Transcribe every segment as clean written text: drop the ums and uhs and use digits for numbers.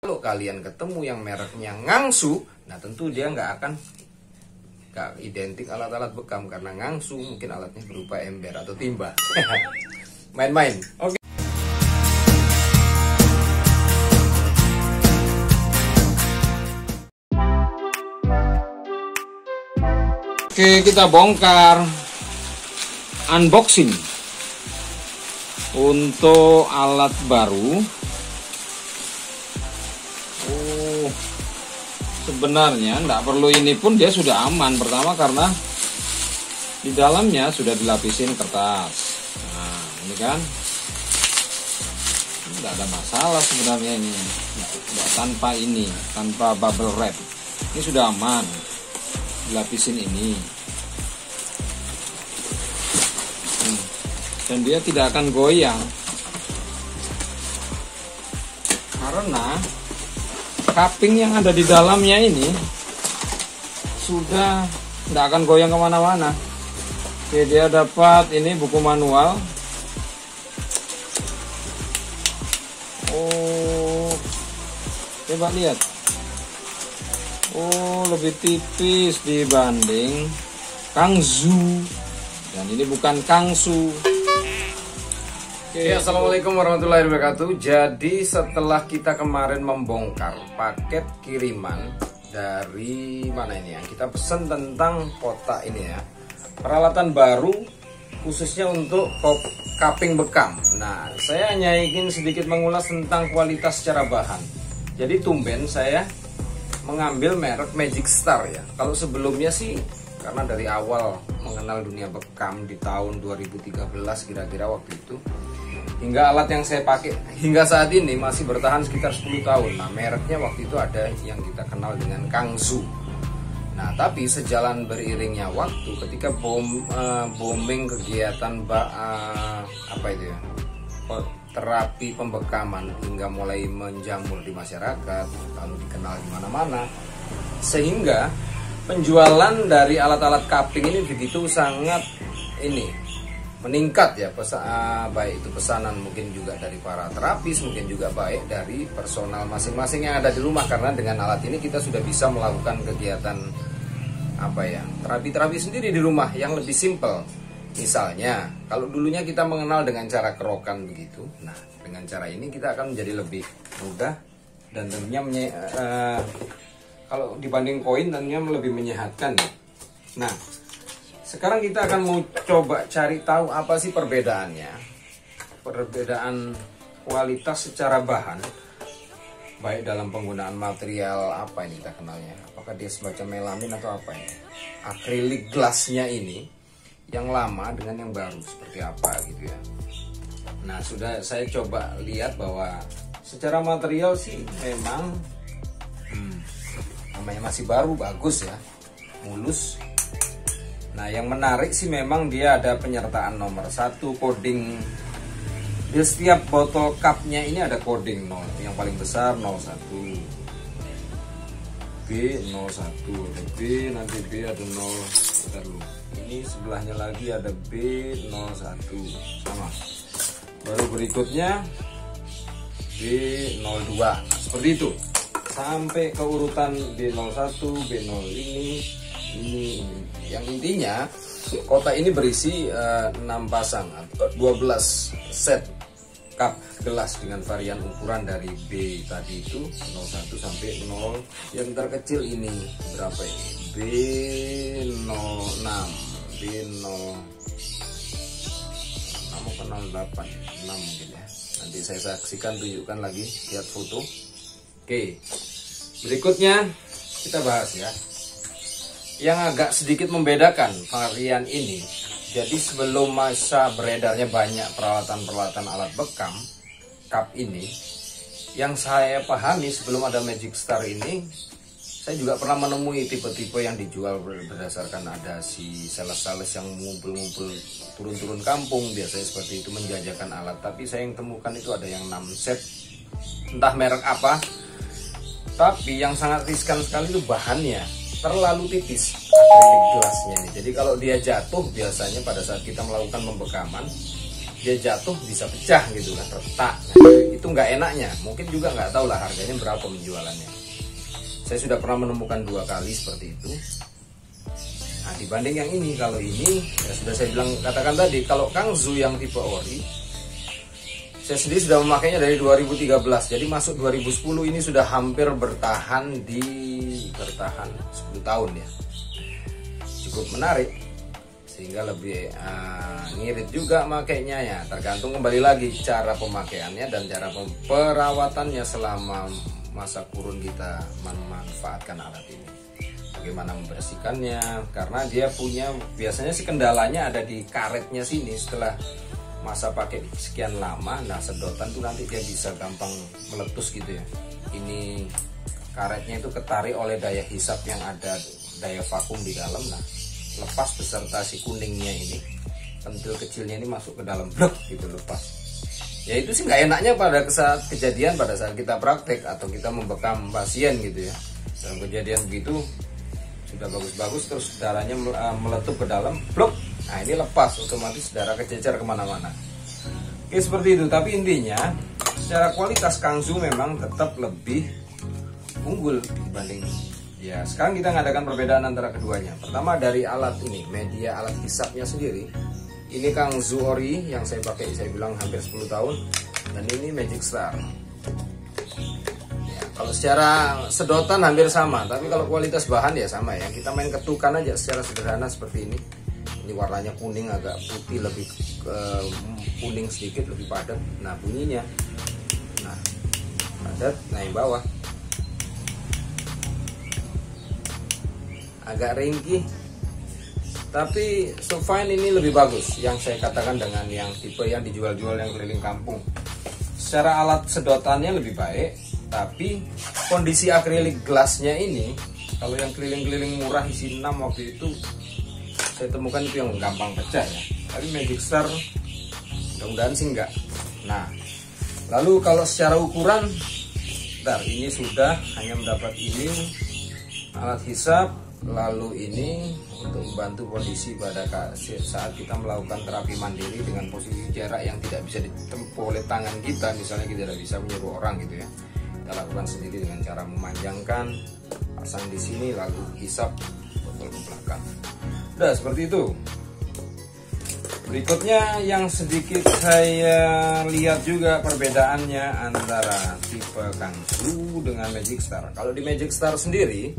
Kalau kalian ketemu yang mereknya Ngangsu, nah tentu dia nggak identik alat-alat bekam, karena Ngangsu mungkin alatnya berupa ember atau timba. Main-main. Oke. Oke, kita bongkar unboxing untuk alat baru. Sebenarnya nggak perlu ini pun dia sudah aman. Pertama karena di dalamnya sudah dilapisin kertas. Nah ini kan nggak ada masalah sebenarnya ini. Nggak tanpa bubble wrap. Ini sudah aman. Dilapisin ini. Dan dia tidak akan goyang. Karena cupping yang ada di dalamnya ini sudah tidak akan goyang kemana-mana. Oke, dia dapat ini buku manual. Oh, coba lihat. Oh, lebih tipis dibanding Kangsu. Dan ini bukan Kangsu. Ya, assalamualaikum warahmatullahi wabarakatuh. Jadi setelah kita kemarin membongkar paket kiriman dari mana ini ya, kita pesan tentang kotak ini ya, peralatan baru khususnya untuk cupping bekam. Nah, saya hanya ingin sedikit mengulas tentang kualitas secara bahan. Jadi tumben saya mengambil merek Magic Star ya. Kalau sebelumnya sih karena dari awal mengenal dunia bekam di tahun 2013 kira-kira waktu itu, hingga alat yang saya pakai hingga saat ini masih bertahan sekitar 10 tahun. Nah, mereknya waktu itu ada yang kita kenal dengan Kangsu. Nah, tapi sejalan beriringnya waktu, ketika booming kegiatan terapi pembekaman hingga mulai menjamur di masyarakat, lalu dikenal di mana-mana, sehingga penjualan dari alat-alat cupping ini begitu sangat meningkat ya, baik itu pesanan mungkin juga dari para terapis, mungkin juga baik dari personal masing-masing yang ada di rumah, karena dengan alat ini kita sudah bisa melakukan kegiatan terapi-terapi sendiri di rumah yang lebih simpel. Misalnya kalau dulunya kita mengenal dengan cara kerokan begitu, nah dengan cara ini kita akan menjadi lebih mudah dan tentunya kalau dibanding koin tentunya lebih menyehatkan. Nah, sekarang kita akan mau coba cari tahu apa sih perbedaannya. Perbedaan kualitas secara bahan, baik dalam penggunaan material apa ini kita kenalnya. Apakah dia semacam melamin atau apa ini? Akrilik glassnya ini yang lama dengan yang baru seperti apa gitu ya. Nah, sudah saya coba lihat bahwa secara material sih memang namanya masih baru, bagus ya, mulus. Nah, yang menarik sih memang dia ada penyertaan nomor 1, coding di setiap botol cupnya ini ada coding 0, yang paling besar 01, B01, ada B, nanti B ada 0, bentar dulu. Ini sebelahnya lagi ada B01 sama. Baru berikutnya B02, seperti itu sampai ke urutan B01, B0 ini. Yang intinya kotak ini berisi 6 pasang atau 12 set cup gelas dengan varian ukuran dari B tadi itu 01 sampai 0, yang terkecil ini berapa ini? B06, B06 6 mungkin ya. Nanti saya saksikan, tunjukkan lagi, lihat foto. Oke, berikutnya kita bahas ya. Yang agak sedikit membedakan varian ini, jadi sebelum masa beredarnya banyak peralatan-peralatan alat bekam cup ini, yang saya pahami sebelum ada Magic Star ini, saya juga pernah menemui tipe-tipe yang dijual berdasarkan ada si sales-sales yang ngumpul-ngumpul turun-turun kampung, biasanya seperti itu menjajakan alat. Tapi saya yang temukan itu ada yang 6 set, entah merek apa, tapi yang sangat riskan sekali itu bahannya terlalu tipis, akrilik gelasnya ini. Jadi kalau dia jatuh biasanya pada saat kita melakukan pembekaman, dia jatuh bisa pecah gitu kan, retak. Nah, itu nggak enaknya. Mungkin juga nggak tahu lah harganya berapa menjualannya. Saya sudah pernah menemukan 2 kali seperti itu. Nah, dibanding yang ini, kalau ini ya sudah saya bilang, katakan tadi, kalau Kangzu yang tipe ori, saya sendiri sudah memakainya dari 2013. Jadi masuk 2010 ini sudah hampir bertahan 10 tahun ya. Cukup menarik, sehingga lebih ngirit juga makainya ya. Tergantung kembali lagi cara pemakaiannya dan cara perawatannya selama masa kurun kita memanfaatkan alat ini. Bagaimana membersihkannya, karena dia punya, biasanya sih kendalanya ada di karetnya sini. Setelah masa pakai sekian lama, nah sedotan tuh nanti dia bisa gampang meletus gitu ya. Ini karetnya itu ketarik oleh daya hisap yang ada, daya vakum di dalam. Nah, lepas beserta si kuningnya ini, pentil kecilnya ini masuk ke dalam, blok gitu, lepas. Ya itu sih nggak enaknya pada saat kejadian, pada saat kita praktek atau kita membekam pasien gitu ya. Dalam kejadian begitu sudah bagus-bagus, terus darahnya meletup ke dalam, blok. Nah ini lepas, otomatis darah kejejer kemana-mana. Oke, seperti itu. Tapi intinya secara kualitas Kangzu memang tetap lebih unggul dibanding. Ya, sekarang kita ngadakan perbedaan antara keduanya. Pertama dari alat ini, media alat hisapnya sendiri. Ini Kangzu ori yang saya pakai, saya bilang hampir 10 tahun. Dan ini Magic Star. Ya, kalau secara sedotan hampir sama, tapi kalau kualitas bahan ya sama ya. Kita main ketukan aja secara sederhana seperti ini. Ini warnanya kuning, agak putih, lebih kuning sedikit, lebih padat. Nah bunyinya, nah padat. Nah yang bawah agak ringkih, tapi so fine ini lebih bagus yang saya katakan dengan yang tipe yang dijual-jual yang keliling kampung. Secara alat sedotannya lebih baik, tapi kondisi akrilik gelasnya ini, kalau yang keliling-keliling murah isi 6 waktu itu saya temukan itu yang gampang pecah ya. Tapi Magic Star mudah-mudahan sih enggak. Nah, lalu kalau secara ukuran, bentar, ini sudah hanya mendapat ini alat hisap, lalu ini untuk membantu kondisi pada saat kita melakukan terapi mandiri dengan posisi jarak yang tidak bisa ditempuh oleh tangan kita. Misalnya kita tidak bisa menyuruh orang gitu ya, kita lakukan sendiri dengan cara memanjangkan, pasang di sini lalu hisap botol ke belakang. Udah seperti itu. Berikutnya yang sedikit saya lihat juga perbedaannya antara tipe Kangzu dengan Magic Star. Kalau di Magic Star sendiri,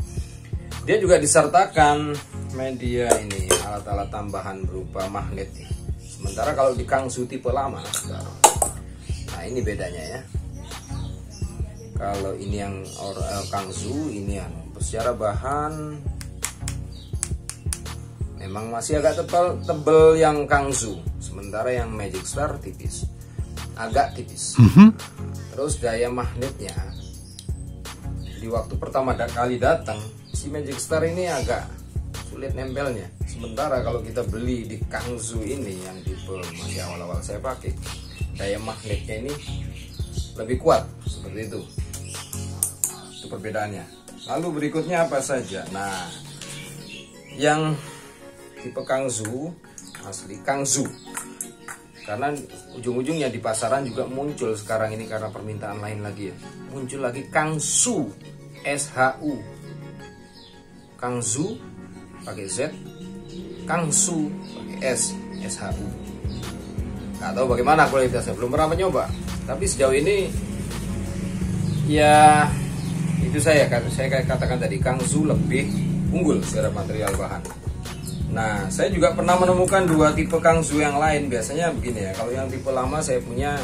dia juga disertakan media ini, alat-alat tambahan berupa magnet. Sementara kalau di Kangzu tipe lama, nah ini bedanya ya. Kalau ini yang Kangzu, ini yang secara bahan memang masih agak tebal yang Kangzu, sementara yang Magic Star tipis, agak tipis. Terus daya magnetnya di waktu pertama kali datang, si Magic Star ini agak sulit nempelnya. Sementara kalau kita beli di Kangzu ini yang tipe masih awal-awal saya pakai, daya magnetnya ini lebih kuat, seperti itu. Itu perbedaannya. Lalu berikutnya apa saja? Nah, yang tipe Kangzu, asli Kangzu, karena ujung-ujungnya di pasaran juga muncul sekarang ini karena permintaan lain lagi ya, muncul lagi Kangsu, SHU, Kangzu pakai Z, Kangsu pakai S, SHU. Nggak tahu bagaimana kualitasnya, belum pernah mencoba, tapi sejauh ini ya itu saya katakan tadi, Kangzu lebih unggul secara material bahan. Nah, saya juga pernah menemukan 2 tipe Kangzu yang lain. Biasanya begini ya, kalau yang tipe lama saya punya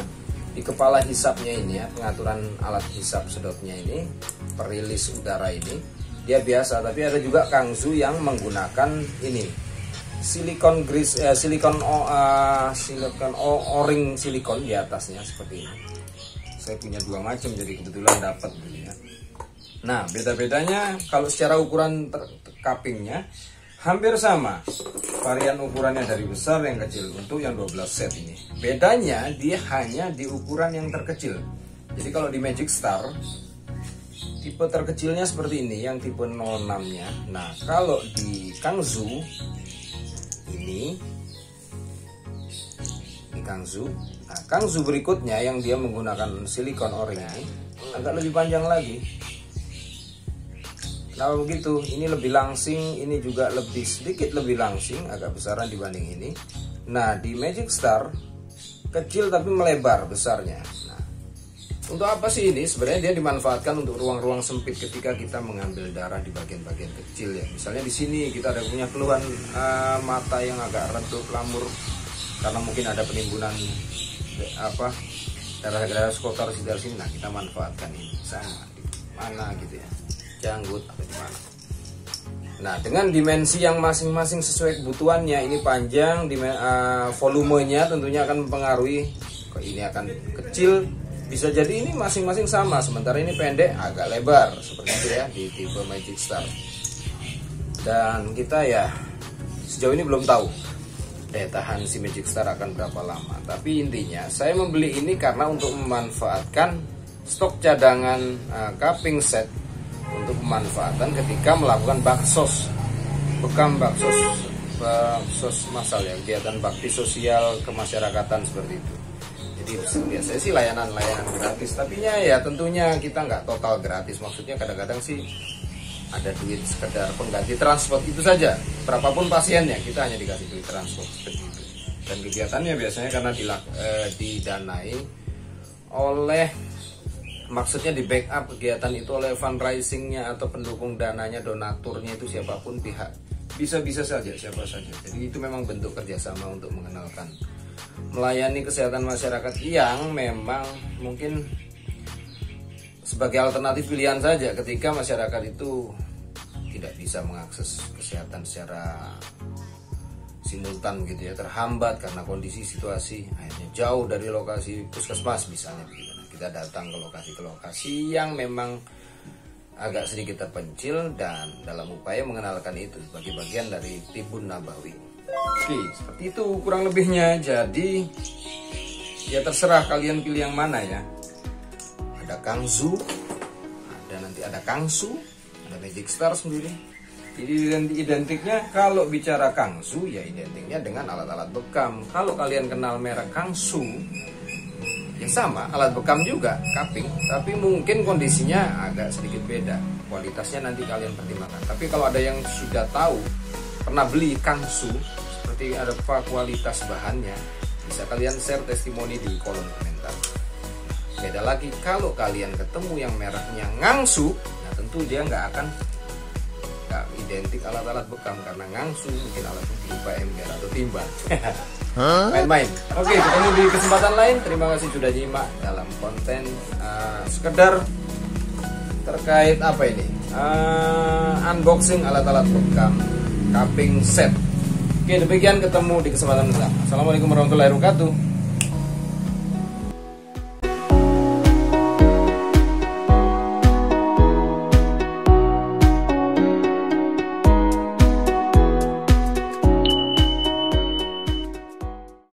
di kepala hisapnya ini ya, pengaturan alat hisap sedotnya ini, perilis udara ini, dia biasa. Tapi ada juga Kangzu yang menggunakan ini, silikon grease, silikon o-ring silikon di atasnya seperti ini. Saya punya 2 macam, jadi kebetulan dapat gitu ya. Nah, beda-bedanya kalau secara ukuran cuppingnya hampir sama, varian ukurannya dari besar yang kecil untuk yang 12 set ini. Bedanya dia hanya di ukuran yang terkecil. Jadi kalau di Magic Star tipe terkecilnya seperti ini, yang tipe 06-nya. Nah, kalau di Kangzu ini Kangsu. Nah, Kangsu berikutnya yang dia menggunakan silikon o-ring ini agak lebih panjang lagi. Kenapa begitu? Ini lebih langsing, ini juga sedikit lebih langsing, agak besaran dibanding ini. Nah, di Magic Star kecil tapi melebar besarnya. Nah, untuk apa sih ini? Sebenarnya dia dimanfaatkan untuk ruang-ruang sempit ketika kita mengambil darah di bagian-bagian kecil ya. Misalnya di sini kita ada punya keluhan mata yang agak redup, lamur karena mungkin ada penimbunan darah-darah kotor di sini. Nah, kita manfaatkan ini sama di mana gitu ya, janggut atau di mana. Nah, dengan dimensi yang masing-masing sesuai kebutuhannya, ini panjang, volumenya tentunya akan mempengaruhi. Kok ini akan kecil, bisa jadi ini masing-masing sama, sementara ini pendek agak lebar seperti itu ya di tipe Magic Star. Dan kita ya sejauh ini belum tahu daya tahan si Magic Star akan berapa lama. Tapi intinya saya membeli ini karena untuk memanfaatkan stok cadangan cupping set untuk pemanfaatan ketika melakukan bekam baksos masal ya, kegiatan bakti sosial kemasyarakatan seperti itu. Jadi biasanya sih layanan gratis, tapi ya tentunya kita nggak total gratis. Maksudnya kadang-kadang sih ada duit sekedar pengganti transport itu saja. Berapapun pasiennya kita hanya dikasih duit transport seperti itu. Dan kegiatannya biasanya karena didanai oleh, maksudnya di backup kegiatan itu oleh fundraisingnya atau pendukung dananya, donaturnya itu siapapun pihak, bisa saja siapa saja. Jadi itu memang bentuk kerjasama untuk mengenalkan, melayani kesehatan masyarakat yang memang mungkin sebagai alternatif pilihan saja ketika masyarakat itu tidak bisa mengakses kesehatan secara simultan gitu ya, terhambat karena kondisi situasi, akhirnya jauh dari lokasi puskesmas misalnya begitu. Nah, kita datang ke lokasi yang memang agak sedikit terpencil dan dalam upaya mengenalkan itu sebagai bagian dari Tibun Nabawi. Oke, seperti itu kurang lebihnya. Jadi ya terserah kalian pilih yang mana ya. Ada Kangsu, ada Kangsu, ada Magic Star sendiri. Jadi identiknya kalau bicara Kangsu ya identiknya dengan alat-alat bekam. Kalau kalian kenal merek Kangsu, ya sama, alat bekam juga, cupping, tapi mungkin kondisinya agak sedikit beda. Kualitasnya nanti kalian pertimbangkan. Tapi kalau ada yang sudah tahu, pernah beli Kangsu, seperti ada apa kualitas bahannya, bisa kalian share testimoni di kolom komentar. Beda lagi kalau kalian ketemu yang mereknya Ngangsu, nah tentu dia nggak identik alat-alat bekam, karena Ngangsu mungkin alat berupa ember atau timba. Main-main. Oke, ketemu di kesempatan lain. Terima kasih sudah nyimak dalam konten sekedar terkait apa ini, unboxing alat-alat bekam cupping set. Oke, demikian, ketemu di kesempatan lain. Assalamualaikum warahmatullahi wabarakatuh.